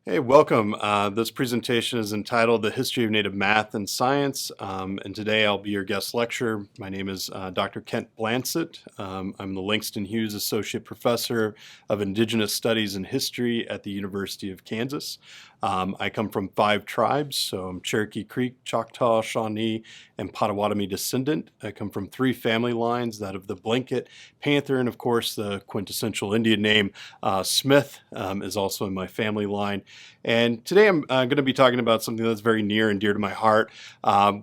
Hey, welcome. This presentation is entitled The History of Native Math and Science, and today I'll be your guest lecturer. My name is Dr. Kent Blansett. I'm the Langston Hughes Associate Professor of Indigenous Studies and History at the University of Kansas. I come from 5 tribes, so I'm Cherokee Creek, Choctaw, Shawnee, and Potawatomi descendant. I come from 3 family lines, that of the Blanket, Panther, and of course the quintessential Indian name Smith is also in my family line. And today I'm going to be talking about something that's very near and dear to my heart,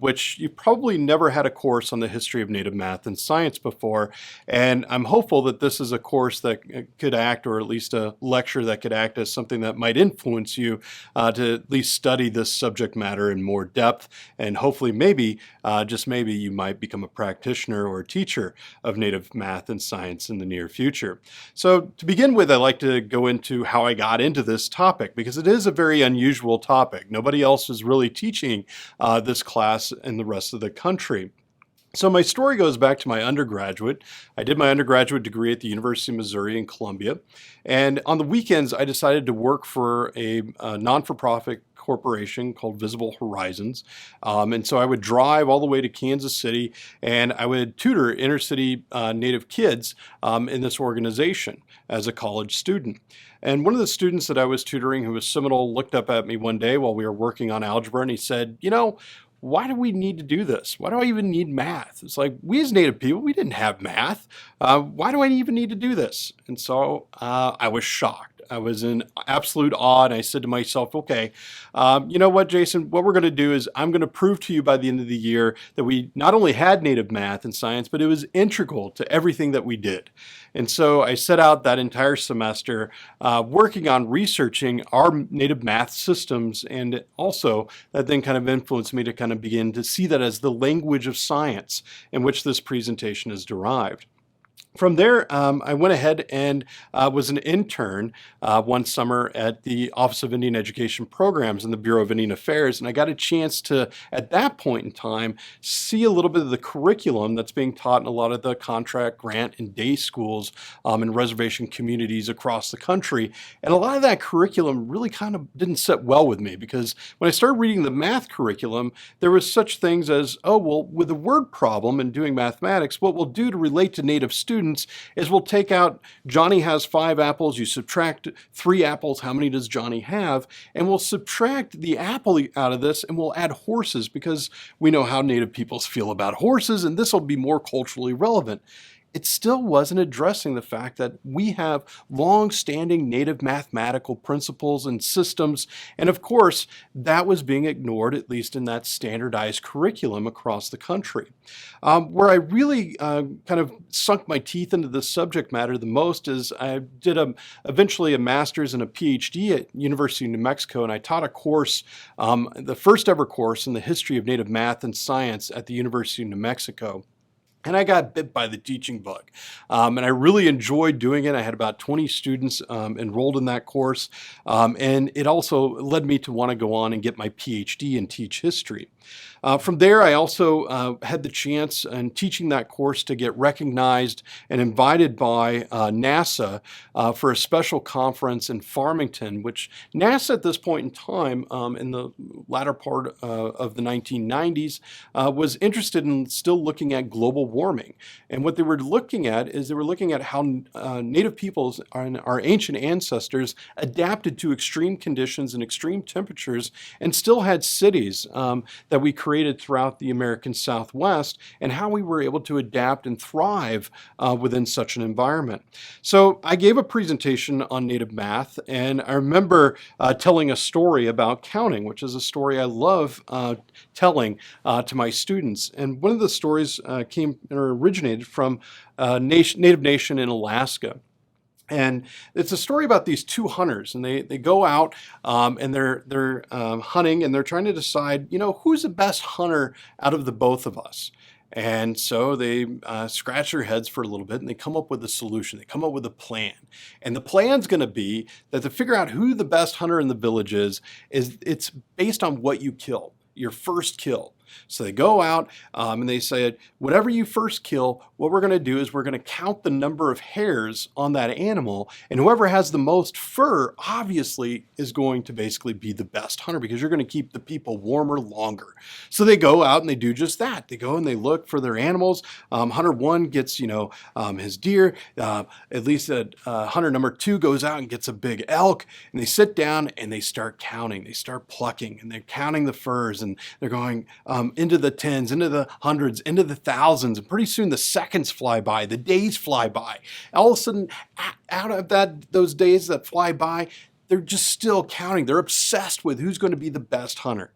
which you probably never had a course on the history of Native math and science before. And I'm hopeful that this is a course that could act, or at least a lecture that could act as something that might influence you to at least study this subject matter in more depth. And hopefully, maybe, just maybe, you might become a practitioner or a teacher of Native math and science in the near future. So to begin with, I'd like to go into how I got into this topic, because it is a very unusual topic. Nobody else is really teaching this class in the rest of the country. So my story goes back to my undergraduate. I did my undergraduate degree at the University of Missouri in Columbia. And on the weekends, I decided to work for a non-for-profit corporation called Visible Horizons. And so I would drive all the way to Kansas City, and I would tutor inner-city Native kids in this organization as a college student. And one of the students that I was tutoring, who was Seminole, looked up at me one day while we were working on algebra, and he said, why do we need to do this? Why do I even need math? It's like, we as Native people, we didn't have math. Why do I even need to do this? And so I was shocked. I was in absolute awe, and I said to myself, okay, you know what, Jason, what we're going to do is I'm going to prove to you by the end of the year that we not only had Native math and science, but it was integral to everything that we did. And so I set out that entire semester working on researching our Native math systems, and also that then kind of influenced me to kind of begin to see that as the language of science in which this presentation is derived. From there, I went ahead and was an intern one summer at the Office of Indian Education Programs in the Bureau of Indian Affairs, and I got a chance to, at that point in time, see a little bit of the curriculum that's being taught in a lot of the contract, grant, and day schools in reservation communities across the country. And a lot of that curriculum really kind of didn't sit well with me, because when I started reading the math curriculum, there was such things as, oh, well, with a word problem and doing mathematics, what we'll do to relate to Native students is we'll take out Johnny has 5 apples, you subtract 3 apples, how many does Johnny have? And we'll subtract the apple out of this, and we'll add horses, because we know how Native peoples feel about horses, and this will be more culturally relevant. It still wasn't addressing the fact that we have long-standing Native mathematical principles and systems, and of course, that was being ignored, at least in that standardized curriculum across the country. Where I really kind of sunk my teeth into this subject matter the most is I did eventually a master's and a PhD at University of New Mexico, and I taught a course, the first ever course in the history of Native math and science at the University of New Mexico. And I got bit by the teaching bug. And I really enjoyed doing it. I had about 20 students enrolled in that course. And it also led me to want to go on and get my PhD and teach history. From there, I also had the chance in teaching that course to get recognized and invited by NASA for a special conference in Farmington, which NASA at this point in time, in the latter part of the 1990s, was interested in still looking at global warming. And what they were looking at is they were looking at how Native peoples and our ancient ancestors adapted to extreme conditions and extreme temperatures, and still had cities that we created throughout the American Southwest, and how we were able to adapt and thrive within such an environment. So I gave a presentation on Native math, and I remember telling a story about counting, which is a story I love telling to my students. And one of the stories originated from a Native nation in Alaska. And it's a story about these 2 hunters, and they go out and they're hunting, and they're trying to decide, who's the best hunter out of the both of us. And so they scratch their heads for a little bit, and they come up with a solution. They come up with a plan. And the plan's going to be that to figure out who the best hunter in the village is it's based on what you kill, your first kill. So they go out and they say, whatever you first kill, what we're going to do is we're going to count the number of hairs on that animal, and whoever has the most fur obviously is going to basically be the best hunter, because you're going to keep the people warmer longer. So they go out and they do just that. They go and they look for their animals. Hunter one gets, his deer. At least hunter number two goes out and gets a big elk, and they sit down and they start counting. They start plucking and they're counting the furs, and they're going into the tens, into the hundreds, into the thousands, and pretty soon the seconds fly by, the days fly by. All of a sudden, out of those days that fly by, they're just still counting. They're obsessed with who's going to be the best hunter.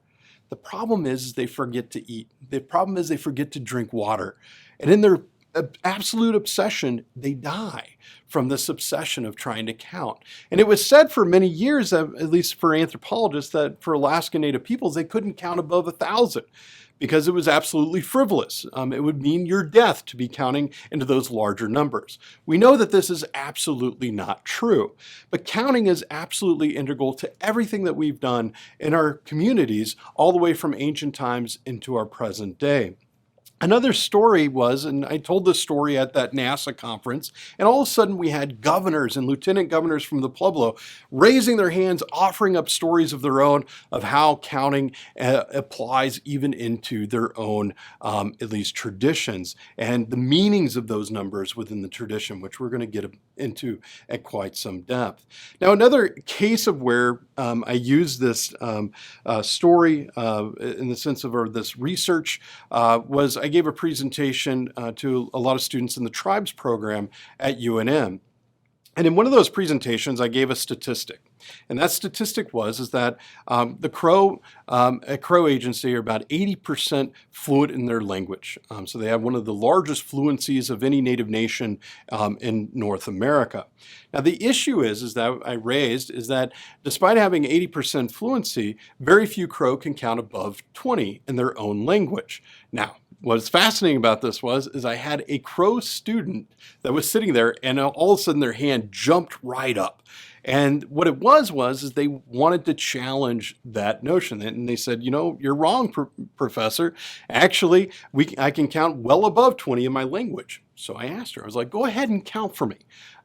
The problem is they forget to eat. The problem is they forget to drink water. And in their absolute obsession, they die from this obsession of trying to count. And it was said for many years, at least for anthropologists, that for Alaska Native peoples, they couldn't count above 1,000 because it was absolutely frivolous. It would mean your death to be counting into those larger numbers. We know that this is absolutely not true, but counting is absolutely integral to everything that we've done in our communities, all the way from ancient times into our present day. Another story was, and I told this story at that NASA conference, and all of a sudden we had governors and lieutenant governors from the Pueblo raising their hands, offering up stories of their own of how counting applies even into their own, at least traditions, and the meanings of those numbers within the tradition, which we're going to get into at quite some depth. Now, another case of where I use this story in the sense of, or this research, was I gave a presentation to a lot of students in the tribes program at UNM. And in one of those presentations, I gave a statistic. And that statistic is that the Crow agency are about 80% fluent in their language. So they have one of the largest fluencies of any Native nation in North America. Now the issue is that I raised is that despite having 80% fluency, very few Crow can count above 20 in their own language. Now, what's fascinating about this is I had a Crow student that was sitting there, and all of a sudden their hand jumped right up. And what it was they wanted to challenge that notion. And they said, you're wrong, professor. Actually, I can count well above 20 in my language. So I asked her, I was like, go ahead and count for me.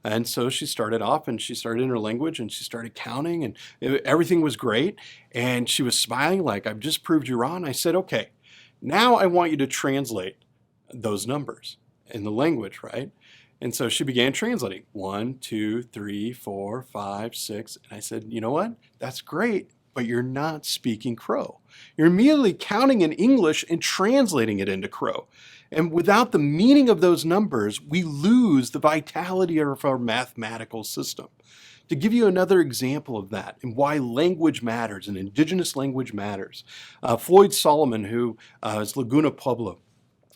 And so she started off and she started in her language and she started counting, and everything was great. And she was smiling like, I've just proved you wrong. I said, okay, now I want you to translate those numbers in the language, right? And so she began translating 1, 2, 3, 4, 5, 6. And I said, you know what? That's great, but you're not speaking Crow. You're immediately counting in English and translating it into Crow. And without the meaning of those numbers, we lose the vitality of our mathematical system. To give you another example of that and why language matters and indigenous language matters, Floyd Solomon, who is Laguna Pueblo,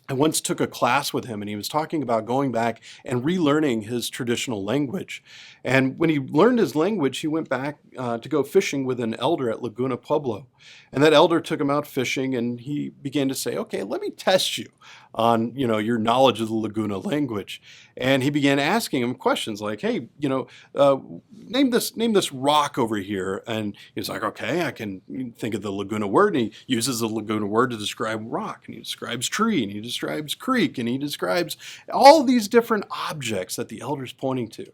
I once took a class with him, and he was talking about going back and relearning his traditional language. And when he learned his language, he went back to go fishing with an elder at Laguna Pueblo. And that elder took him out fishing, and he began to say, okay, let me test you on, your knowledge of the Laguna language. And he began asking him questions like, hey, name this rock over here. And he was like, okay, I can think of the Laguna word. And he uses the Laguna word to describe rock, and he describes tree, and he describes creek, and he describes all these different objects that the elder's pointing to.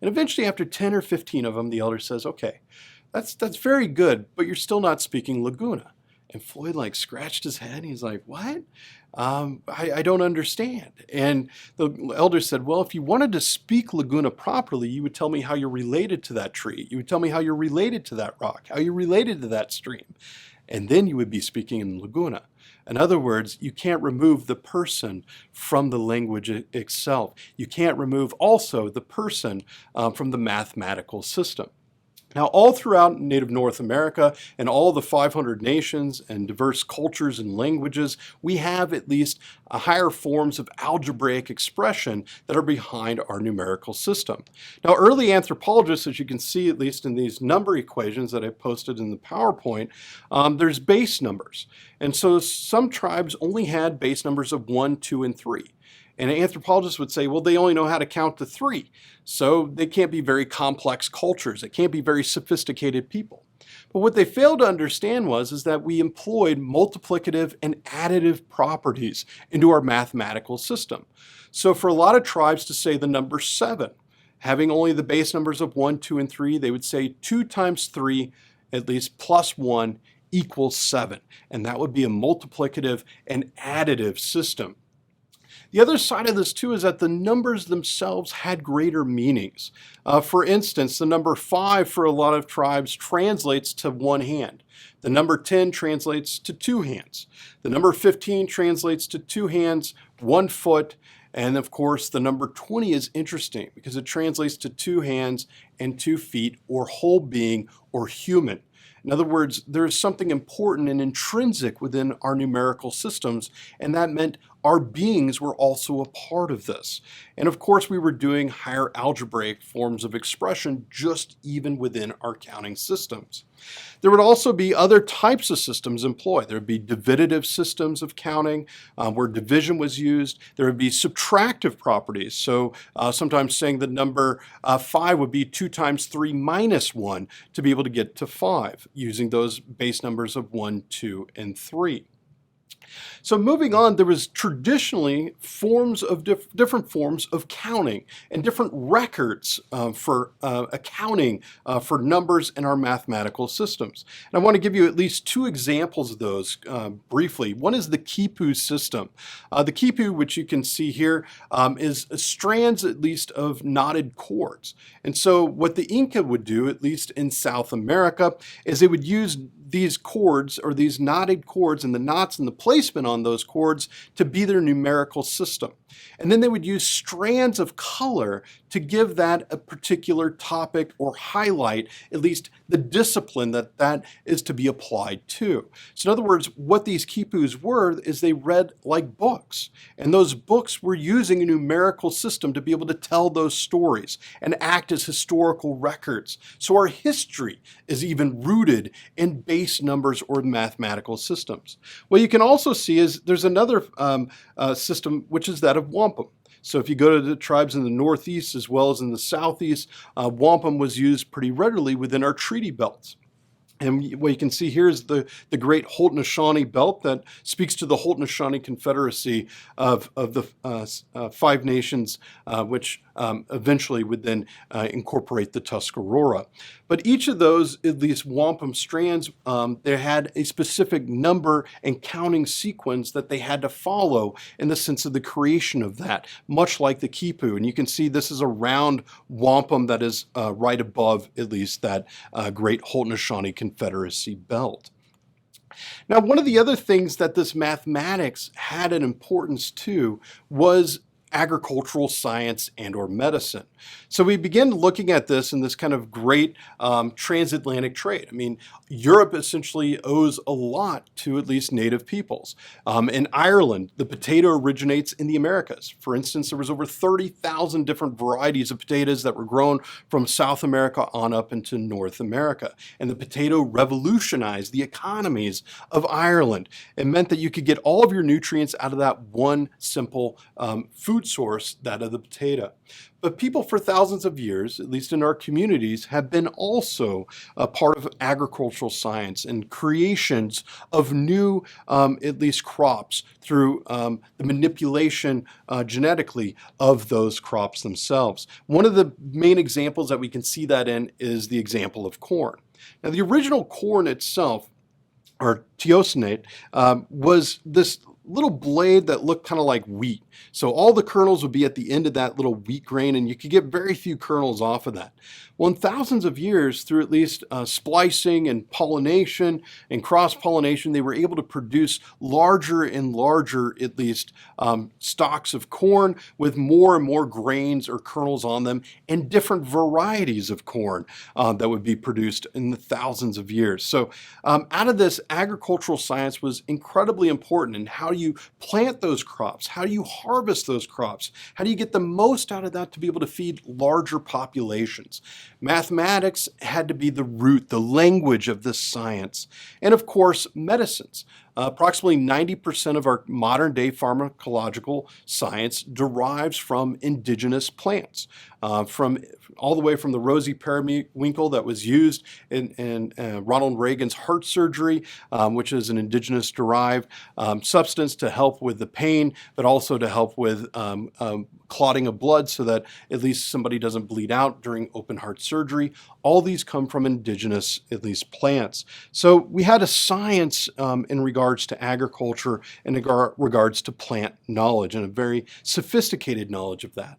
And eventually, after 10 or 15 of them, the elder says, okay, that's very good, but you're still not speaking Laguna. And Floyd scratched his head. And he's like, what? I don't understand. And the elder said, well, if you wanted to speak Laguna properly, you would tell me how you're related to that tree. You would tell me how you're related to that rock, how you're related to that stream. And then you would be speaking in Laguna. In other words, you can't remove the person from the language itself. You can't remove also the person from the mathematical system. Now, all throughout Native North America and all the 500 nations and diverse cultures and languages, we have at least higher forms of algebraic expression that are behind our numerical system. Now, early anthropologists, as you can see, at least in these number equations that I posted in the PowerPoint, there's base numbers. And so some tribes only had base numbers of 1, 2, and 3. And anthropologists would say, well, they only know how to count to 3. So they can't be very complex cultures. They can't be very sophisticated people. But what they failed to understand is that we employed multiplicative and additive properties into our mathematical system. So for a lot of tribes to say the number 7, having only the base numbers of 1, 2, and 3, they would say 2 times 3, at least plus 1, equals 7. And that would be a multiplicative and additive system. The other side of this too is that the numbers themselves had greater meanings. For instance, the number 5 for a lot of tribes translates to 1 hand. The number 10 translates to 2 hands. The number 15 translates to 2 hands, 1 foot, and of course the number 20 is interesting because it translates to 2 hands and 2 feet, or whole being, or human. In other words, there is something important and intrinsic within our numerical systems, and that meant our beings were also a part of this. And of course, we were doing higher algebraic forms of expression just even within our counting systems. There would also be other types of systems employed. There would be dividative systems of counting where division was used. There would be subtractive properties. So sometimes saying the number 5 would be 2 times 3 minus 1 to be able to get to 5, using those base numbers of 1, 2, and 3. So moving on, there was traditionally forms of different forms of counting and different records for accounting for numbers in our mathematical systems. And I want to give you at least 2 examples of those briefly. One is the quipu system. The quipu, which you can see here, is strands at least of knotted cords. And so what the Inca would do, at least in South America, is they would use these cords, or these knotted cords, and the knots and the placement on those cords to be their numerical system. And then they would use strands of color to give that a particular topic or highlight at least the discipline that is to be applied to. So in other words, what these quipus were is they read like books. And those books were using a numerical system to be able to tell those stories and act as historical records. So our history is even rooted in base numbers or mathematical systems. What you can also see is there's another system, which is that of wampum. So if you go to the tribes in the northeast as well as in the southeast, wampum was used pretty readily within our treaty belts. And what you can see here is the great Haudenosaunee belt that speaks to the Haudenosaunee Confederacy of the 5 nations, which eventually would then incorporate the Tuscarora. But each of those, at least wampum strands, they had a specific number and counting sequence that they had to follow in the sense of the creation of that, much like the quipu. And you can see this is a round wampum that is right above at least that great Haudenosaunee Confederacy belt. Now, one of the other things that this mathematics had an importance to was agricultural science and or medicine. So we begin looking at this in this kind of great transatlantic trade. I mean, Europe essentially owes a lot to at least native peoples. In Ireland, the potato originates in the Americas. For instance, there was over 30,000 different varieties of potatoes that were grown from South America on up into North America. And the potato revolutionized the economies of Ireland. It meant that you could get all of your nutrients out of that one simple food source, that of the potato. But people for thousands of years, at least in our communities, have been also a part of agricultural science and creations of new, at least crops through the manipulation genetically of those crops themselves. One of the main examples that we can see that in is the example of corn. Now, the original corn itself, or teoscinate, was this little blade that looked kind of like wheat. So all the kernels would be at the end of that little wheat grain, and you could get very few kernels off of that. Well, in thousands of years, through at least splicing and pollination and cross-pollination, they were able to produce larger and larger, at least, stalks of corn with more and more grains or kernels on them, and different varieties of corn that would be produced in the thousands of years. So out of this, agricultural science was incredibly important in how you plant those crops, how do you harvest those crops, how do you get the most out of that to be able to feed larger populations. Mathematics had to be the root, the language of this science. And of course, medicines. Approximately 90% of our modern day pharmacological science derives from indigenous plants, from all the way from the rosy periwinkle that was used in Ronald Reagan's heart surgery, which is an indigenous derived substance to help with the pain, but also to help with clotting of blood so that at least somebody doesn't bleed out during open heart surgery. All these come from indigenous, at least, plants. So we had a science in regards to agriculture, in regards to plant knowledge, and a very sophisticated knowledge of that.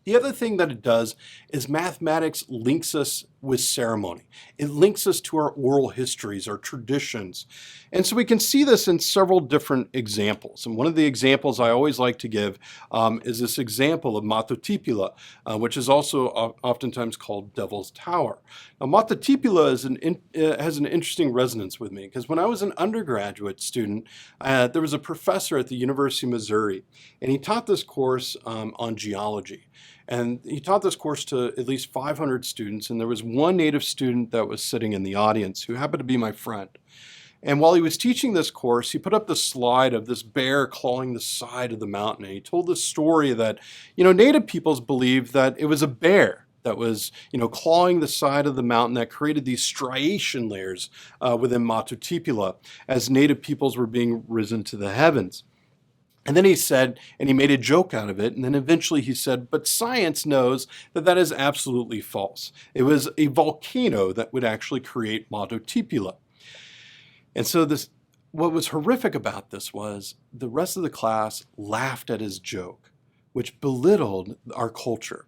The other thing that it does is mathematics links us with ceremony. It links us to our oral histories, our traditions. And so we can see this in several different examples. And one of the examples I always like to give is this example of Matotipila, which is also oftentimes called Devil's Tower. Now, Matotipila has an interesting resonance with me because when I was an undergraduate student, there was a professor at the University of Missouri, and he taught this course on geology. And he taught this course to at least 500 students, and there was one native student that was sitting in the audience who happened to be my friend. And while he was teaching this course, he put up the slide of this bear clawing the side of the mountain, and he told the story that, native peoples believed that it was a bear that was, clawing the side of the mountain that created these striation layers within Matotipila as native peoples were being risen to the heavens. And then he said, and he made a joke out of it, and then eventually he said, but science knows that that is absolutely false. It was a volcano that would actually create Matotipila. And so what was horrific about this was the rest of the class laughed at his joke, which belittled our culture.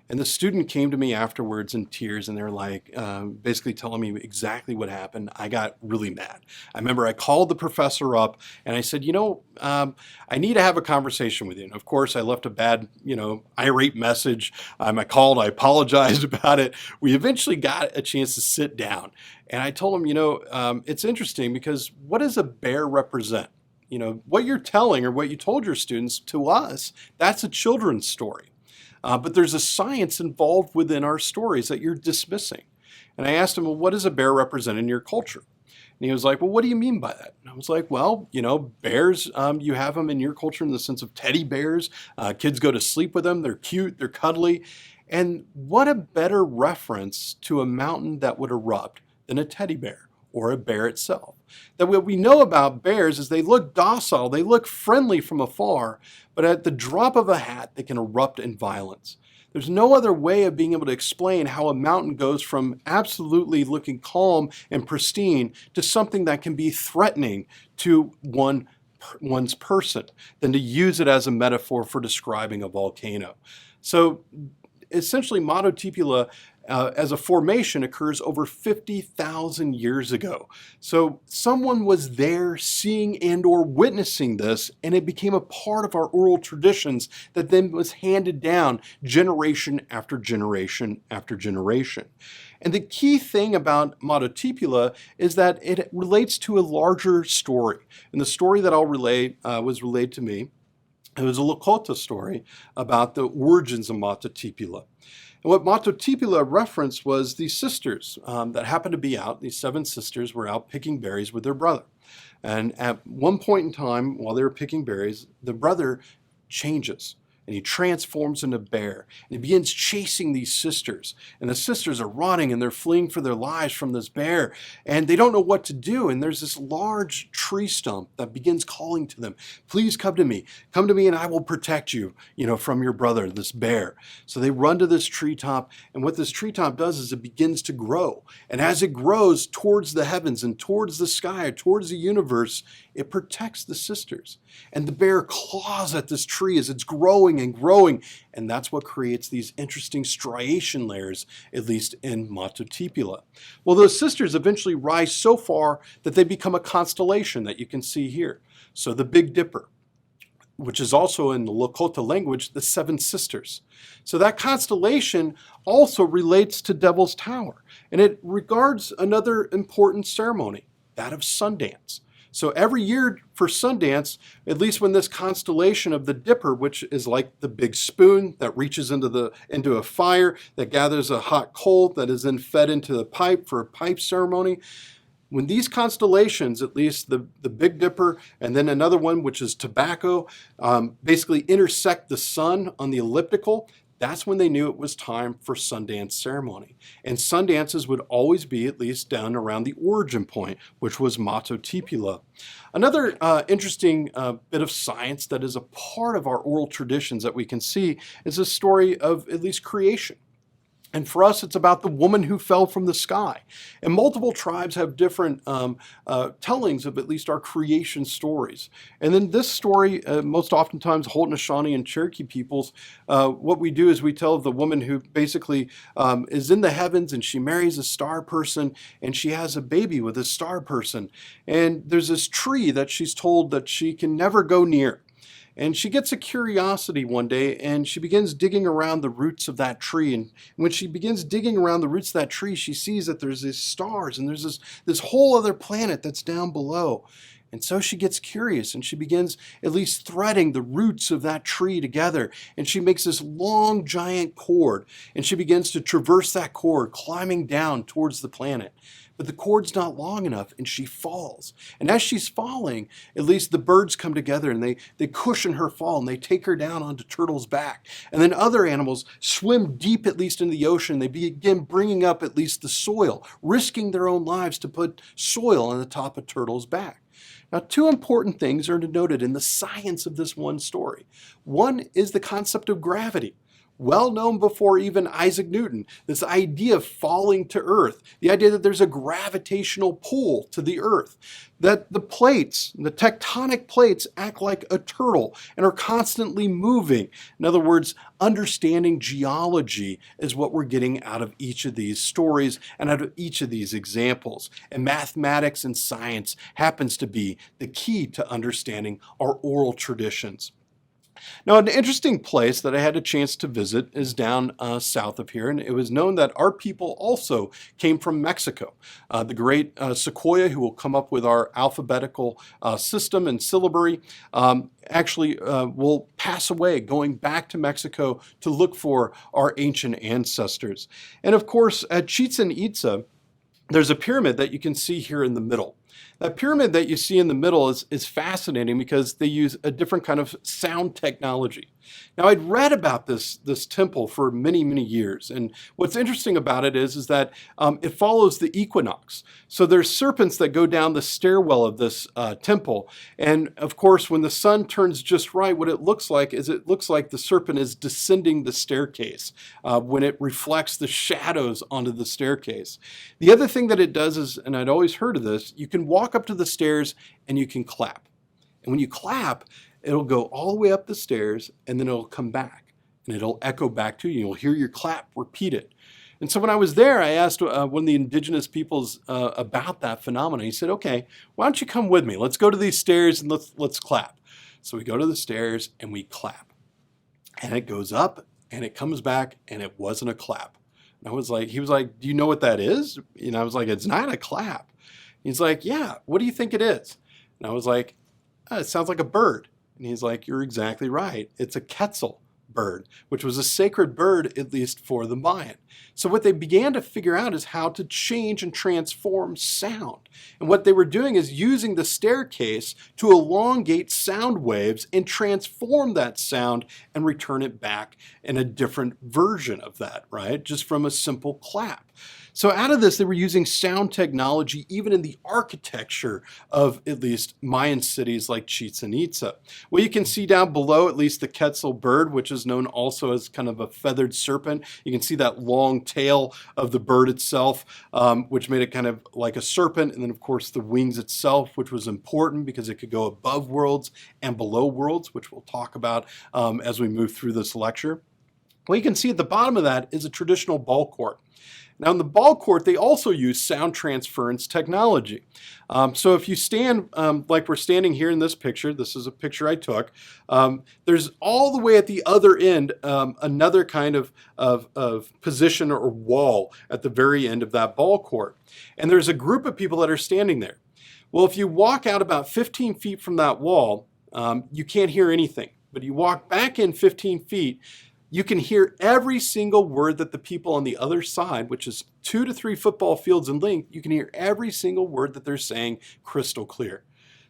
And the student came to me afterwards in tears, and they're like, basically telling me exactly what happened. I got really mad. I remember I called the professor up and I said, I need to have a conversation with you. And of course, I left a bad, irate message. I called, I apologized about it. We eventually got a chance to sit down. And I told him, it's interesting because what does a bear represent? What you're telling or what you told your students to us, that's a children's story. But there's a science involved within our stories that you're dismissing. And I asked him, well, what does a bear represent in your culture? And he was like, well, what do you mean by that? And I was like, well, bears, you have them in your culture in the sense of teddy bears. Kids go to sleep with them. They're cute. They're cuddly. And what a better reference to a mountain that would erupt than a teddy bear or a bear itself. That what we know about bears is they look docile, they look friendly from afar, but at the drop of a hat, they can erupt in violence. There's no other way of being able to explain how a mountain goes from absolutely looking calm and pristine to something that can be threatening to one's person than to use it as a metaphor for describing a volcano. So essentially, Matotipila as a formation occurs over 50,000 years ago. So someone was there seeing and or witnessing this, and it became a part of our oral traditions that then was handed down generation after generation after generation. And the key thing about Matotipila is that it relates to a larger story. And the story that I'll relay was relayed to me. It was a Lakota story about the origins of Matotipila. And what Matotipila referenced was these sisters that happened to be out. These 7 sisters were out picking berries with their brother. And at one point in time, while they were picking berries, the brother changes. And he transforms into a bear. And he begins chasing these sisters. And the sisters are running and they're fleeing for their lives from this bear. And they don't know what to do. And there's this large tree stump that begins calling to them, please come to me. Come to me and I will protect you, from your brother, this bear. So they run to this treetop. And what this treetop does is it begins to grow. And as it grows towards the heavens and towards the sky, towards the universe, it protects the sisters. And the bear claws at this tree as it's growing and growing. And that's what creates these interesting striation layers, at least in Matotipila. Well, those sisters eventually rise so far that they become a constellation that you can see here. So the Big Dipper, which is also in the Lakota language, the 7 sisters. So that constellation also relates to Devil's Tower. And it regards another important ceremony, that of Sundance. So every year for Sundance, at least when this constellation of the Dipper, which is like the big spoon that reaches into a fire that gathers a hot coal that is then fed into the pipe for a pipe ceremony, When these constellations, at least the Big Dipper and then another one, which is Tobacco, basically intersect the sun on the elliptical, that's when they knew it was time for Sundance ceremony. And Sundances would always be at least down around the origin point, which was Matotipula. Another interesting bit of science that is a part of our oral traditions that we can see is the story of at least creation. And for us, it's about the woman who fell from the sky. And multiple tribes have different tellings of at least our creation stories. And then this story, most oftentimes Haudenosaunee and Cherokee peoples, what we do is we tell of the woman who basically is in the heavens and she marries a star person and she has a baby with a star person. And there's this tree that she's told that she can never go near. And she gets a curiosity one day and she begins digging around the roots of that tree. And when she begins digging around the roots of that tree, she sees that there's these stars and there's this whole other planet that's down below. And so she gets curious and she begins at least threading the roots of that tree together. And she makes this long, giant cord. And she begins to traverse that cord, climbing down towards the planet. But the cord's not long enough and she falls. And as she's falling, at least the birds come together and they cushion her fall and they take her down onto Turtle's back. And then other animals swim deep at least into the ocean. They begin bringing up at least the soil, risking their own lives to put soil on the top of Turtle's back. Now, two important things are noted in the science of this one story. One is the concept of gravity. Well known before even Isaac Newton, this idea of falling to Earth, the idea that there's a gravitational pull to the Earth, that the plates, the tectonic plates act like a turtle and are constantly moving. In other words, understanding geology is what we're getting out of each of these stories and out of each of these examples. And mathematics and science happens to be the key to understanding our oral traditions. Now, an interesting place that I had a chance to visit is down south of here, and it was known that our people also came from Mexico. The great Sequoia, who will come up with our alphabetical system and syllabary, actually will pass away going back to Mexico to look for our ancient ancestors. And of course, at Chichen Itza, there's a pyramid that you can see here in the middle. That pyramid that you see in the middle is fascinating because they use a different kind of sound technology. Now, I'd read about this temple for many, many years, and what's interesting about it is that it follows the equinox. So there's serpents that go down the stairwell of this temple, and of course, when the sun turns just right, what it looks like is the serpent is descending the staircase when it reflects the shadows onto the staircase. The other thing that it does is, and I'd always heard of this, you can walk up to the stairs and you can clap. And when you clap, it'll go all the way up the stairs and then it'll come back and it'll echo back to you. You'll hear your clap repeated. And so when I was there, I asked one of the indigenous peoples about that phenomenon. He said, okay, why don't you come with me? Let's go to these stairs and let's clap. So we go to the stairs and we clap. And it goes up and it comes back and it wasn't a clap. And he was like, do you know what that is? And I was like, it's not a clap. He's like, yeah, what do you think it is? And I was like, oh, it sounds like a bird. And he's like, you're exactly right. It's a quetzal bird, which was a sacred bird, at least for the Mayan. So what they began to figure out is how to change and transform sound. And what they were doing is using the staircase to elongate sound waves and transform that sound and return it back in a different version of that, right? Just from a simple clap. So out of this, they were using sound technology even in the architecture of at least Mayan cities like Chichen Itza. Well, you can see down below at least the quetzal bird, which is known also as kind of a feathered serpent. You can see that long tail of the bird itself, which made it kind of like a serpent. And then, of course, the wings itself, which was important because it could go above worlds and below worlds, which we'll talk about as we move through this lecture. Well, you can see at the bottom of that is a traditional ball court. Now in the ball court, they also use sound transference technology. So if you stand like we're standing here in this picture, this is a picture I took, there's all the way at the other end another kind of position or wall at the very end of that ball court. And there's a group of people that are standing there. Well, if you walk out about 15 feet from that wall, you can't hear anything. But you walk back in 15 feet, you can hear every single word that the people on the other side, which is 2 to 3 football fields in length, you can hear every single word that they're saying crystal clear.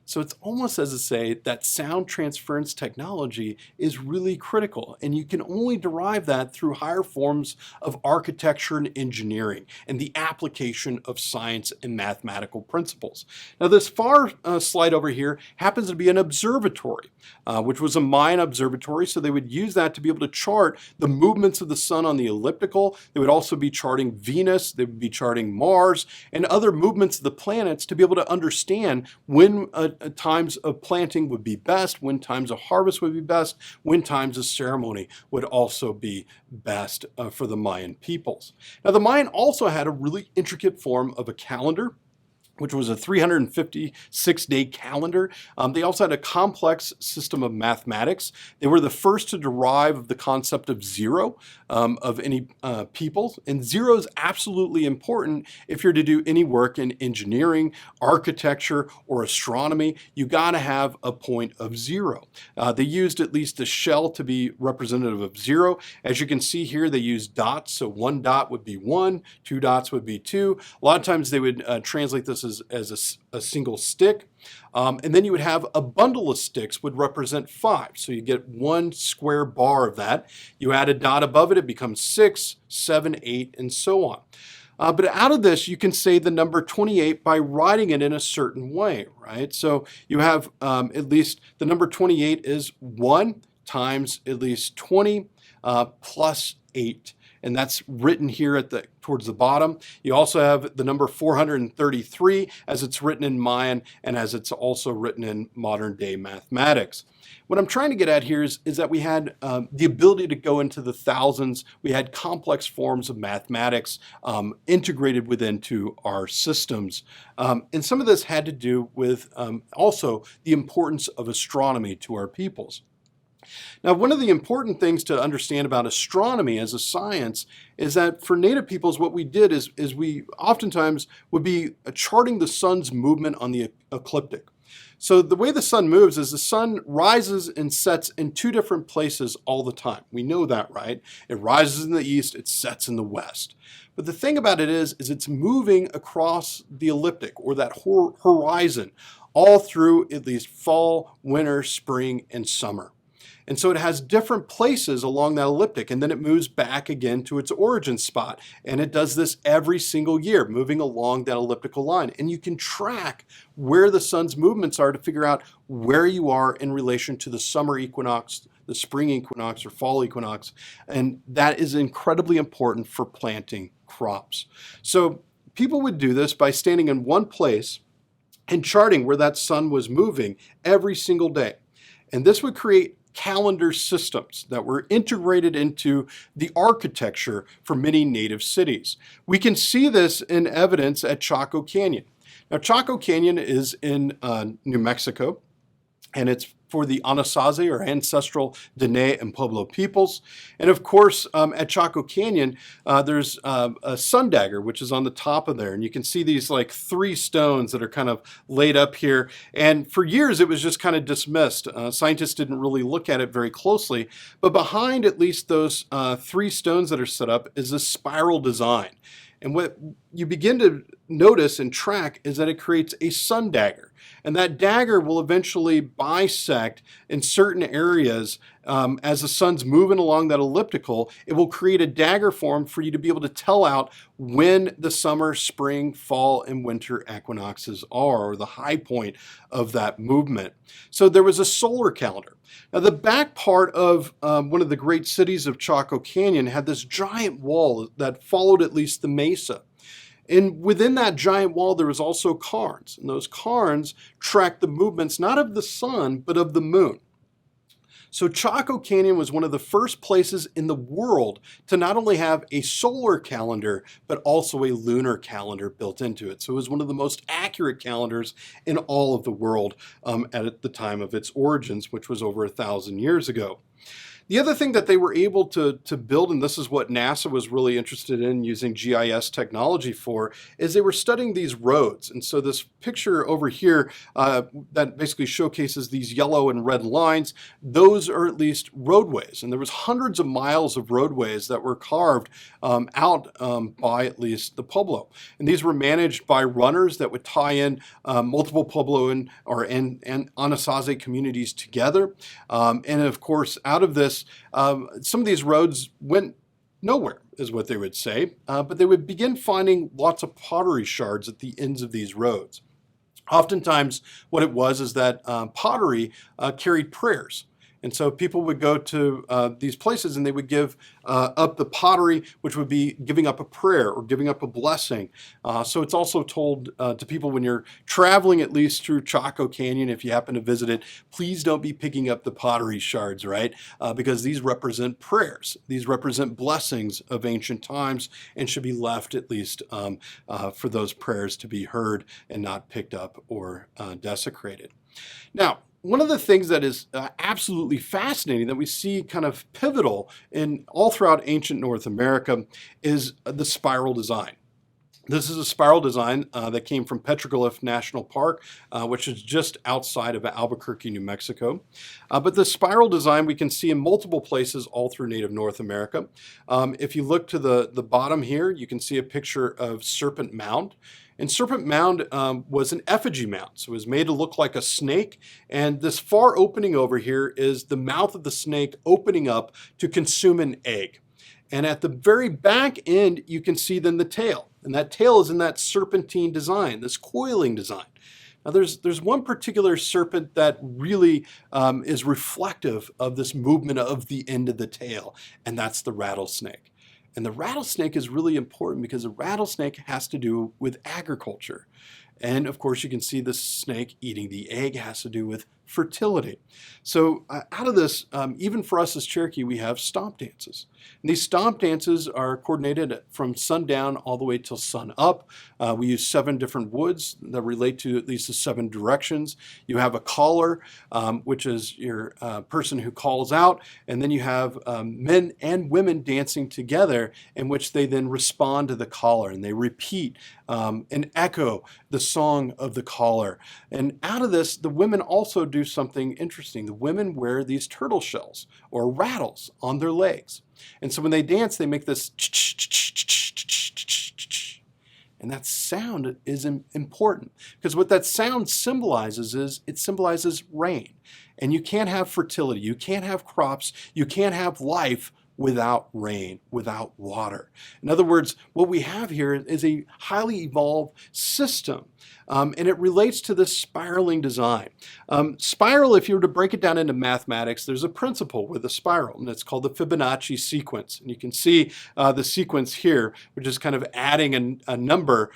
So it's almost as to say that sound transference technology is really critical, and you can only derive that through higher forms of architecture and engineering and the application of science and mathematical principles. Now this far slide over here happens to be an observatory, which was a Mayan observatory, so they would use that to be able to chart the movements of the sun on the elliptical. They would also be charting Venus, they would be charting Mars, and other movements of the planets to be able to understand when times of planting would be best, when times of harvest would be best, when times of ceremony would also be best for the Mayan peoples. Now the Mayan also had a really intricate form of a calendar, which was a 356-day calendar. They also had a complex system of mathematics. They were the first to derive the concept of zero of any people. And zero is absolutely important if you're to do any work in engineering, architecture, or astronomy. You gotta have a point of zero. They used at least a shell to be representative of zero. As you can see here, they used dots. So 1 dot would be 1, 2 dots would be 2. A lot of times they would translate this as a single stick. And then you would have a bundle of sticks would represent 5. So you get 1 square bar of that. You add a dot above it, it becomes 6, 7, 8, and so on. But out of this, you can say the number 28 by writing it in a certain way, right? So you have at least the number 28 is 1 times at least 20 plus 8. And that's written here towards the bottom. You also have the number 433 as it's written in Mayan and as it's also written in modern day mathematics. What I'm trying to get at here is that we had the ability to go into the thousands. We had complex forms of mathematics integrated within our systems. And some of this had to do with also the importance of astronomy to our peoples. Now, one of the important things to understand about astronomy as a science is that for Native peoples, what we did is we oftentimes would be charting the sun's movement on the ecliptic. So the way the sun moves is the sun rises and sets in 2 different places all the time. We know that, right? It rises in the east, it sets in the west. But the thing about it is it's moving across the ecliptic or that horizon all through at least fall, winter, spring, and summer. And so it has different places along that elliptic, and then it moves back again to its origin spot. And it does this every single year, moving along that elliptical line. And you can track where the sun's movements are to figure out where you are in relation to the summer equinox, the spring equinox, or fall equinox. And that is incredibly important for planting crops. So people would do this by standing in one place and charting where that sun was moving every single day. And this would create calendar systems that were integrated into the architecture for many native cities. We can see this in evidence at Chaco Canyon. Now, Chaco Canyon is in New Mexico, and it's for the Anasazi or ancestral Dene and Pueblo peoples. And of course, at Chaco Canyon, there's a sun dagger, which is on the top of there. And you can see these like 3 stones that are kind of laid up here. And for years, it was just kind of dismissed. Scientists didn't really look at it very closely. But behind at least those 3 stones that are set up is a spiral design. And what you begin to notice and track is that it creates a sun dagger. And that dagger will eventually bisect in certain areas as the sun's moving along that elliptical. It will create a dagger form for you to be able to tell out when the summer, spring, fall, and winter equinoxes are, or the high point of that movement. So there was a solar calendar. Now, the back part of one of the great cities of Chaco Canyon had this giant wall that followed at least the mesa. And within that giant wall, there was also cairns. And those cairns tracked the movements, not of the sun, but of the moon. So Chaco Canyon was one of the first places in the world to not only have a solar calendar, but also a lunar calendar built into it. So it was one of the most accurate calendars in all of the world at the time of its origins, which was over 1,000 years ago. The other thing that they were able to build, and this is what NASA was really interested in using GIS technology for, is they were studying these roads. And so this picture over here that basically showcases these yellow and red lines, those are at least roadways. And there was hundreds of miles of roadways that were carved out by at least the Pueblo. And these were managed by runners that would tie in multiple Puebloan and Anasazi communities together. And of course, out of this, some of these roads went nowhere, is what they would say, but they would begin finding lots of pottery shards at the ends of these roads. Oftentimes, what it was is that pottery carried prayers. And so people would go to these places and they would give up the pottery, which would be giving up a prayer or giving up a blessing. So it's also told to people when you're traveling, at least through Chaco Canyon, if you happen to visit it, please don't be picking up the pottery shards, right? Because these represent prayers. These represent blessings of ancient times and should be left at least for those prayers to be heard and not picked up or desecrated. Now, one of the things that is absolutely fascinating that we see kind of pivotal in all throughout ancient North America is the spiral design. This is a spiral design that came from Petroglyph National Park, which is just outside of Albuquerque, New Mexico. But the spiral design we can see in multiple places all through native North America. If you look to the bottom here, you can see a picture of Serpent Mound. And Serpent Mound was an effigy mound, so it was made to look like a snake. And this far opening over here is the mouth of the snake opening up to consume an egg. And at the very back end, you can see then the tail. And that tail is in that serpentine design, this coiling design. Now there's one particular serpent that really is reflective of this movement of the end of the tail, and that's the rattlesnake. And the rattlesnake is really important because the rattlesnake has to do with agriculture. And of course, you can see the snake eating the egg has to do with fertility. So out of this, even for us as Cherokee, we have stomp dances. And these stomp dances are coordinated from sundown all the way till sun up. We use 7 different woods that relate to at least the 7 directions. You have a caller, which is your person who calls out, and then you have men and women dancing together in which they then respond to the caller and they repeat and echo the song of the caller. And out of this, the women also do something interesting. The women wear these turtle shells or rattles on their legs. And so when they dance, they make this and that sound is important because what that sound symbolizes is it symbolizes rain. And you can't have fertility, you can't have crops, you can't have life without rain, without water. In other words, what we have here is a highly evolved system, and it relates to this spiraling design. Spiral, if you were to break it down into mathematics, there's a principle with a spiral, and it's called the Fibonacci sequence. And you can see the sequence here, which is kind of adding a number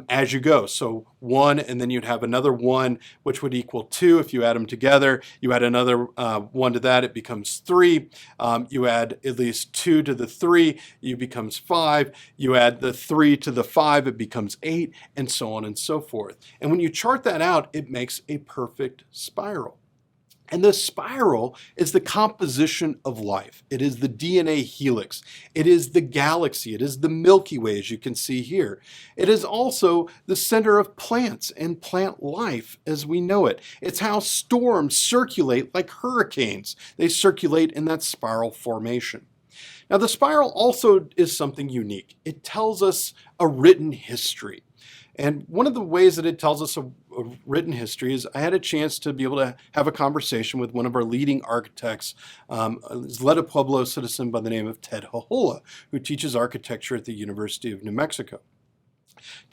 as you go. So 1, and then you'd have another 1, which would equal 2. If you add them together, you add another 1 to that, it becomes 3. You add at least 2 to the 3, it becomes 5. You add the 3 to the 5, it becomes 8, and so on and so forth. And when you chart that out, it makes a perfect spiral. And the spiral is the composition of life. It is the DNA helix. It is the galaxy. It is the Milky Way, as you can see here. It is also the center of plants and plant life as we know it. It's how storms circulate like hurricanes. They circulate in that spiral formation. Now, the spiral also is something unique. It tells us a written history. And one of the ways that it tells us a written history is I had a chance to be able to have a conversation with one of our leading architects, a Zleta Pueblo citizen by the name of Ted Hahola, who teaches architecture at the University of New Mexico.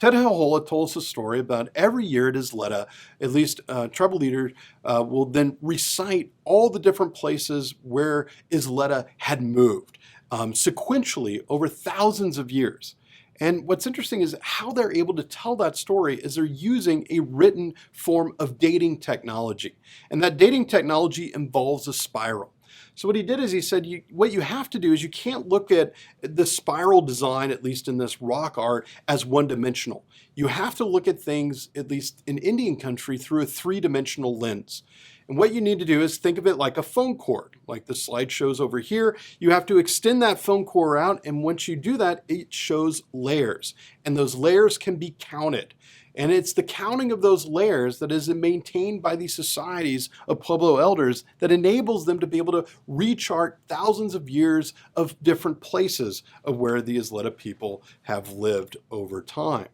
Ted Hahola told us a story about every year at Zleta, at least tribal leaders will then recite all the different places where Zleta had moved sequentially over thousands of years. And what's interesting is how they're able to tell that story is they're using a written form of dating technology. And that dating technology involves a spiral. So what he did is he said, what you have to do is you can't look at the spiral design, at least in this rock art, as one-dimensional. You have to look at things, at least in Indian country, through a three-dimensional lens. And what you need to do is think of it like a phone cord, like the slide shows over here. You have to extend that phone cord out, and once you do that, it shows layers. And those layers can be counted. And it's the counting of those layers that is maintained by these societies of Pueblo elders that enables them to be able to rechart thousands of years of different places of where the Isleta people have lived over time.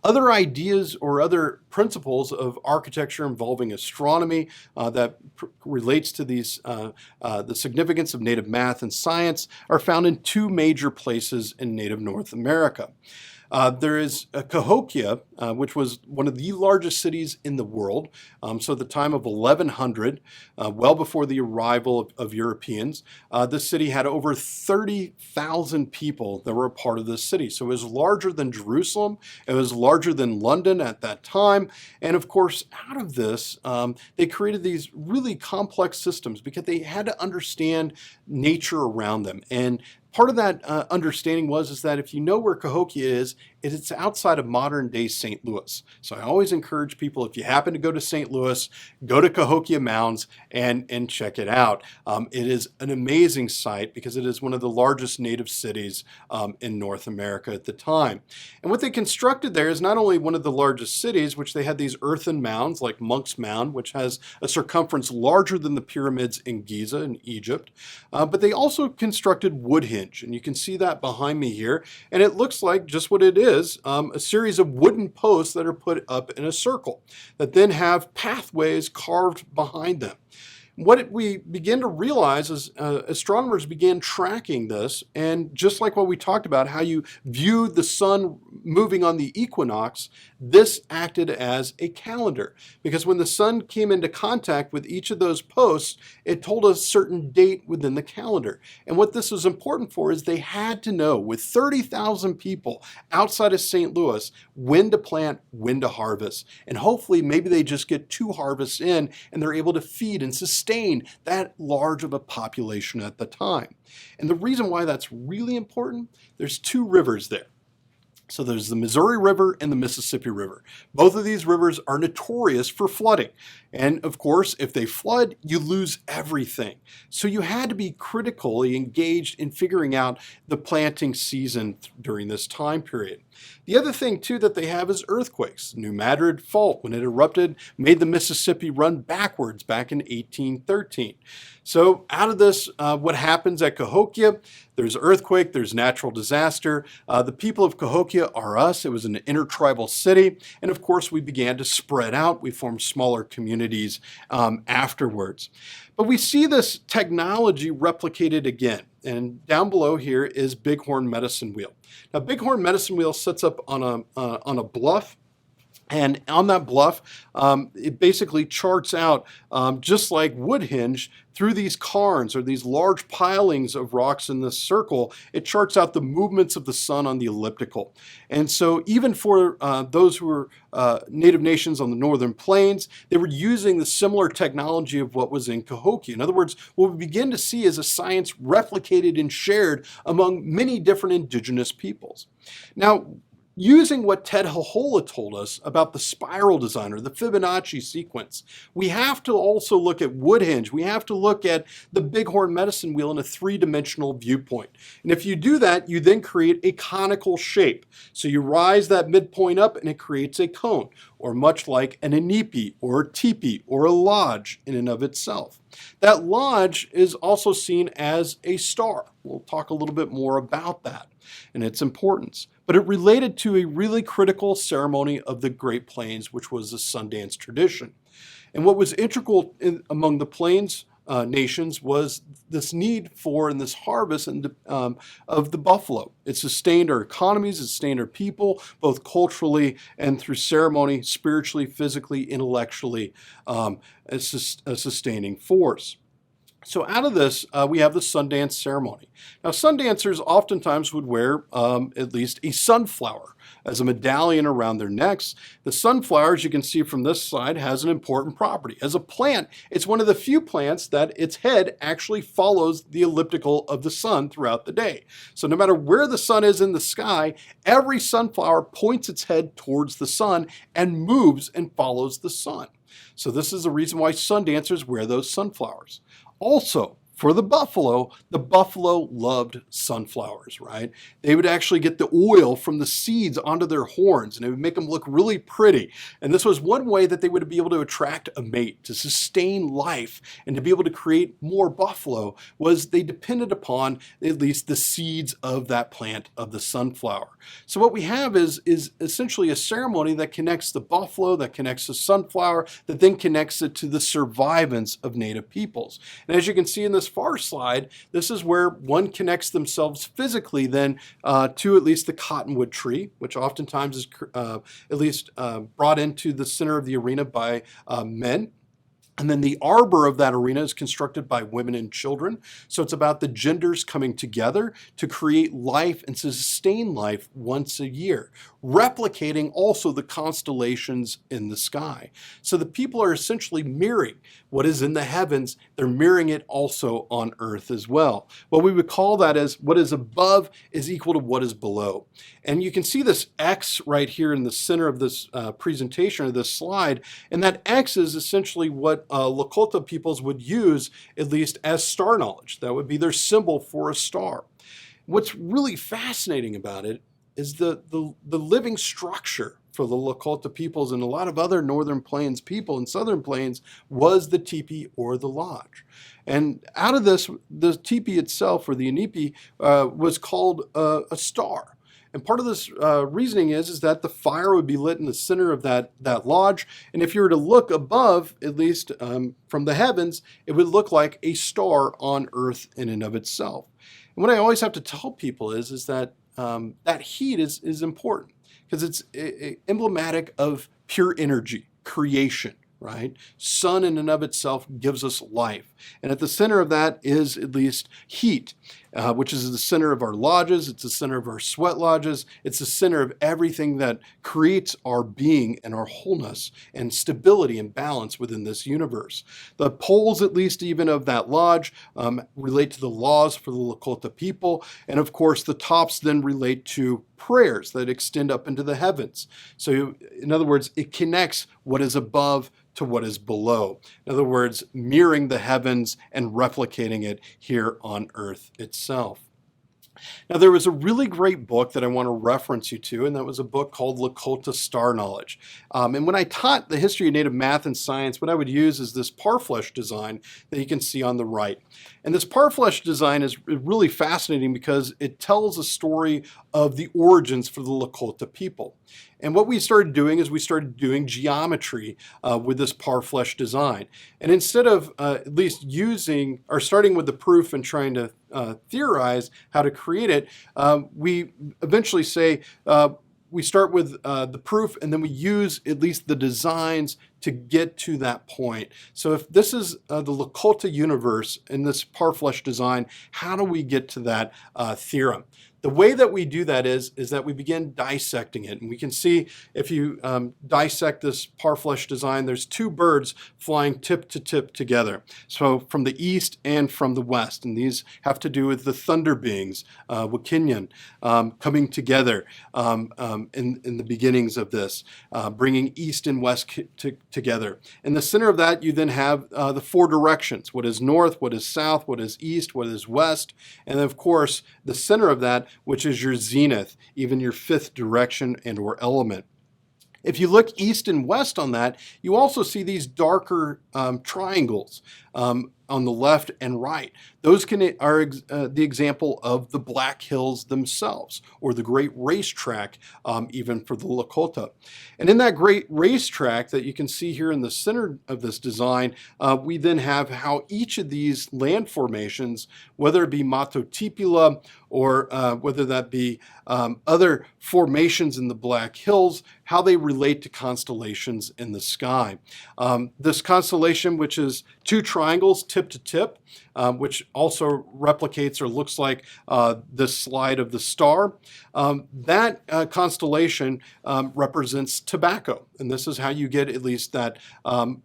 Other ideas or other principles of architecture involving astronomy that relates to these the significance of native math and science are found in two major places in native North America. There is Cahokia, which was one of the largest cities in the world. So at the time of 1100, well before the arrival of Europeans, the city had over 30,000 people that were a part of this city. So it was larger than Jerusalem. It was larger than London at that time. And of course, out of this, they created these really complex systems because they had to understand nature around them. And part of that understanding is that if you know where Cahokia is, it's outside of modern day St. Louis. So I always encourage people, if you happen to go to St. Louis, go to Cahokia Mounds and check it out. It is an amazing site because it is one of the largest native cities in North America at the time. And what they constructed there is not only one of the largest cities, which they had these earthen mounds like Monk's Mound, which has a circumference larger than the pyramids in Giza in Egypt, but they also constructed Woodhenge. And you can see that behind me here. And it looks like just what it is, a series of wooden posts that are put up in a circle that then have pathways carved behind them. What we begin to realize is astronomers began tracking this, and just like what we talked about, how you viewed the sun moving on the equinox, this acted as a calendar. Because when the sun came into contact with each of those posts, it told a certain date within the calendar. And what this was important for is they had to know, with 30,000 people outside of St. Louis, when to plant, when to harvest. And hopefully maybe they just get 2 harvests in and they're able to feed and sustain that large of a population at the time. And the reason why that's really important, there's 2 rivers there. So there's the Missouri River and the Mississippi River. Both of these rivers are notorious for flooding. And of course, if they flood, you lose everything. So you had to be critically engaged in figuring out the planting season during this time period. The other thing too that they have is earthquakes. New Madrid Fault, when it erupted, made the Mississippi run backwards back in 1813. So out of this, what happens at Cahokia? There's earthquake, there's natural disaster. The people of Cahokia are us. It was an intertribal city. And of course, we began to spread out. We formed smaller communities afterwards. But we see this technology replicated again. And down below here is Bighorn Medicine Wheel. Now, Bighorn Medicine Wheel sits up on a bluff. And on that bluff, it basically charts out, just like Woodhenge, through these cairns or these large pilings of rocks in this circle, it charts out the movements of the sun on the elliptical. And so even for those who were native nations on the northern plains, they were using the similar technology of what was in Cahokia. In other words, what we begin to see is a science replicated and shared among many different indigenous peoples. Now, using what Ted Hahola told us about the spiral design or the Fibonacci sequence, we have to also look at Woodhenge. We have to look at the Bighorn Medicine Wheel in a 3-dimensional viewpoint. And if you do that, you then create a conical shape. So you rise that midpoint up and it creates a cone, or much like an inipi or a teepee or a lodge in and of itself. That lodge is also seen as a star. We'll talk a little bit more about that and its importance. But it related to a really critical ceremony of the Great Plains, which was the Sundance tradition. And what was integral among the Plains nations was this need for and this harvest of the buffalo. It sustained our economies, it sustained our people, both culturally and through ceremony, spiritually, physically, intellectually, as a sustaining force. So out of this, we have the Sundance ceremony. Now, sun dancers oftentimes would wear at least a sunflower as a medallion around their necks. The sunflower, as you can see from this slide, has an important property. As a plant, it's one of the few plants that its head actually follows the elliptical of the sun throughout the day. So no matter where the sun is in the sky, every sunflower points its head towards the sun and moves and follows the sun. So this is the reason why sun dancers wear those sunflowers. Also, for the buffalo loved sunflowers, right? They would actually get the oil from the seeds onto their horns and it would make them look really pretty. And this was one way that they would be able to attract a mate, to sustain life, and to be able to create more buffalo was they depended upon at least the seeds of that plant of the sunflower. So what we have is essentially a ceremony that connects the buffalo, that connects the sunflower, that then connects it to the survivance of native peoples. And as you can see in this far slide, this is where one connects themselves physically then to at least the cottonwood tree, which oftentimes is at least brought into the center of the arena by men. And then the arbor of that arena is constructed by women and children. So it's about the genders coming together to create life and to sustain life once a year, replicating also the constellations in the sky. So the people are essentially mirroring what is in the heavens. They're mirroring it also on earth as well. What we would call that as what is above is equal to what is below. And you can see this X right here in the center of this presentation or this slide. And that X is essentially what Lakota peoples would use at least as star knowledge. That would be their symbol for a star. What's really fascinating about it is the living structure for the Lakota peoples and a lot of other Northern Plains people and Southern Plains was the teepee or the lodge. And out of this, the teepee itself or the inipi was called a star. And part of this reasoning is that the fire would be lit in the center of that lodge. And if you were to look above, at least from the heavens, it would look like a star on earth in and of itself. And what I always have to tell people is that that heat is important because it's emblematic of pure energy, creation. Right? Sun in and of itself gives us life. And at the center of that is at least heat, which is the center of our lodges. It's the center of our sweat lodges. It's the center of everything that creates our being and our wholeness and stability and balance within this universe. The poles, at least even of that lodge, relate to the laws for the Lakota people. And of course, the tops then relate to prayers that extend up into the heavens. So in other words, it connects what is above to what is below. In other words, mirroring the heavens and replicating it here on earth itself. Now, there was a really great book that I want to reference you to, and that was a book called Lakota Star Knowledge. And when I taught the history of Native math and science, what I would use is this parfleche design that you can see on the right. And this parfleche design is really fascinating because it tells a story of the origins for the Lakota people. And what we started doing is we started doing geometry with this parfleche design. And instead of at least using or starting with the proof and trying to theorize how to create it, we eventually say we start with the proof and then we use at least the designs to get to that point. So if this is the Lakota universe in this parfleche design, how do we get to that theorem? The way that we do that is that we begin dissecting it. And we can see if you dissect this parfleche design, there's two birds flying tip to tip together. So from the east and from the west. And these have to do with the thunder beings, Wakinyan, coming together in the beginnings of this, bringing east and west together. In the center of that, you then have the four directions. What is north, what is south, what is east, what is west. And then, of course, the center of that, which is your zenith, even your fifth direction and or element. If you look east and west on that, you also see these darker triangles on the left and right. Those are the example of the Black Hills themselves, or the Great Racetrack, even for the Lakota. And in that Great Racetrack that you can see here in the center of this design, we then have how each of these land formations, whether it be Matotipila or whether that be other formations in the Black Hills, how they relate to constellations in the sky. This constellation, which is two triangles, tip to tip, which also replicates or looks like this slide of the star. That constellation represents tobacco. And this is how you get at least that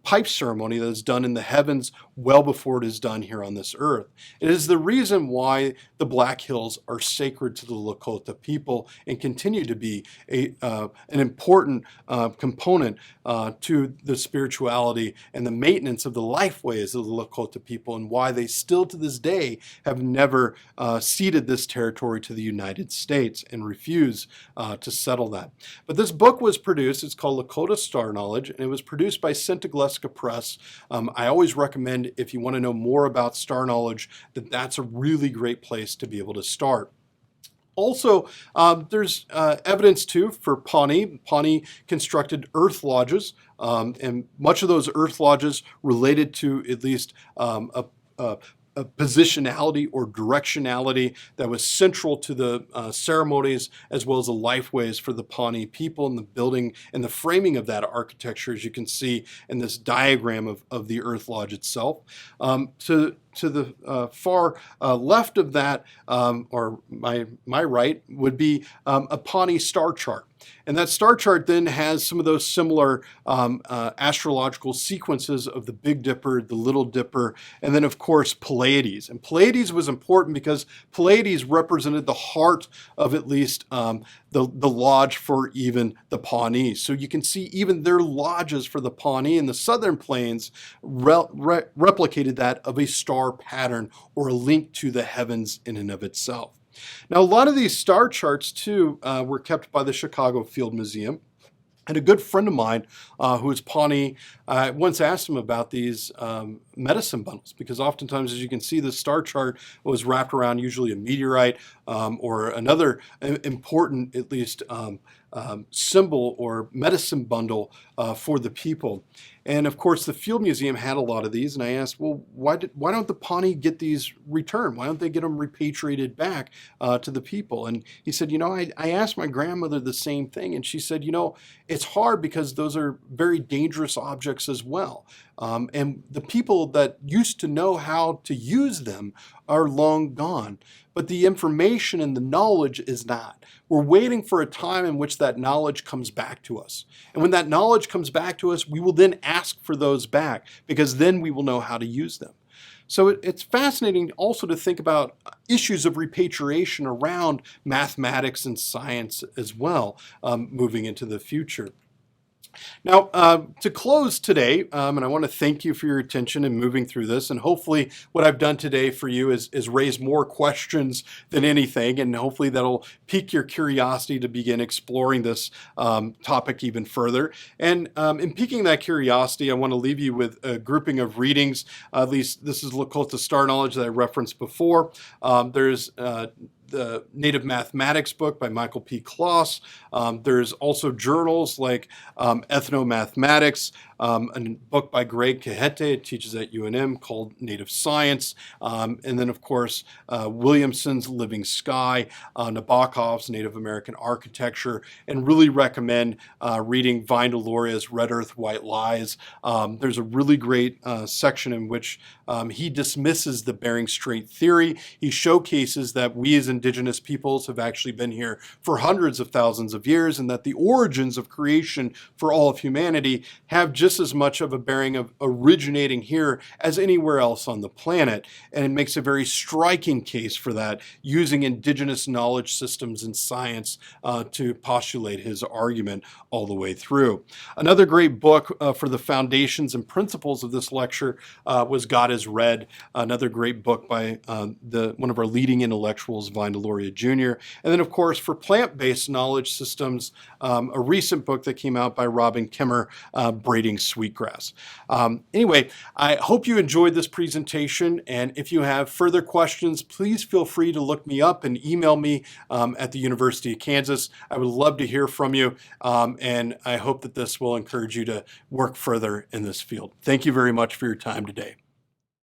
pipe ceremony that is done in the heavens well before it is done here on this earth. It is the reason why the Black Hills are sacred to the Lakota people and continue to be an important component to the spirituality and the maintenance of the lifeways of the Lakota people, and why they still to this day have never ceded this territory to the United States and refuse to settle that. But this book was produced, it's called Lakota Star Knowledge, and it was produced by Centigleska Press. I always recommend, if you want to know more about star knowledge, that's a really great place to be able to start. Also, there's evidence too for Pawnee. Pawnee constructed earth lodges, and much of those earth lodges related to at least a positionality or directionality that was central to the ceremonies as well as the lifeways for the Pawnee people, and the building and the framing of that architecture, as you can see in this diagram of the Earth Lodge itself. To the far left of that, or my right, would be a Pawnee star chart. And that star chart then has some of those similar astrological sequences of the Big Dipper, the Little Dipper, and then of course Pleiades. And Pleiades was important because Pleiades represented the heart of at least the lodge for even the Pawnee. So you can see even their lodges for the Pawnee in the Southern Plains replicated that of a star pattern or a link to the heavens in and of itself. Now, a lot of these star charts too were kept by the Chicago Field Museum. And a good friend of mine who is Pawnee, I once asked him about these medicine bundles, because oftentimes, as you can see, the star chart was wrapped around usually a meteorite or another important, at least, symbol or medicine bundle for the people. And of course, the Field Museum had a lot of these, and I asked, well, why don't the Pawnee get these returned? Why don't they get them repatriated back to the people? And he said, I asked my grandmother the same thing, and she said, it's hard because those are very dangerous objects as well. And the people that used to know how to use them are long gone, but the information and the knowledge is not. We're waiting for a time in which that knowledge comes back to us. And when that knowledge comes back to us, we will then ask for those back, because then we will know how to use them. So it's fascinating also to think about issues of repatriation around mathematics and science as well, moving into the future. Now, to close today, and I want to thank you for your attention in moving through this, and hopefully what I've done today for you is raise more questions than anything, and hopefully that'll pique your curiosity to begin exploring this topic even further. And in piquing that curiosity, I want to leave you with a grouping of readings. At least this is Lakota Star Knowledge that I referenced before. There's the Native Mathematics book by Michael P. Kloss. There's also journals like Ethnomathematics, a book by Greg Cahete, it teaches at UNM, called Native Science. And then, of course, Williamson's Living Sky, Nabokov's Native American Architecture, and really recommend reading Vine Deloria's Red Earth, White Lies. There's a really great section in which he dismisses the Bering Strait theory. He showcases that we as indigenous peoples have actually been here for hundreds of thousands of years, and that the origins of creation for all of humanity have just as much of a bearing of originating here as anywhere else on the planet. And it makes a very striking case for that, using indigenous knowledge systems and science to postulate his argument all the way through. Another great book for the foundations and principles of this lecture was God is Red, another great book by one of our leading intellectuals, Vine Deloria Jr. And then, of course, for plant-based knowledge systems, a recent book that came out by Robin Kimmer, Braiding Sweetgrass. Anyway, I hope you enjoyed this presentation, and if you have further questions, please feel free to look me up and email me at the University of Kansas. I would love to hear from you, and I hope that this will encourage you to work further in this field. Thank you very much for your time today.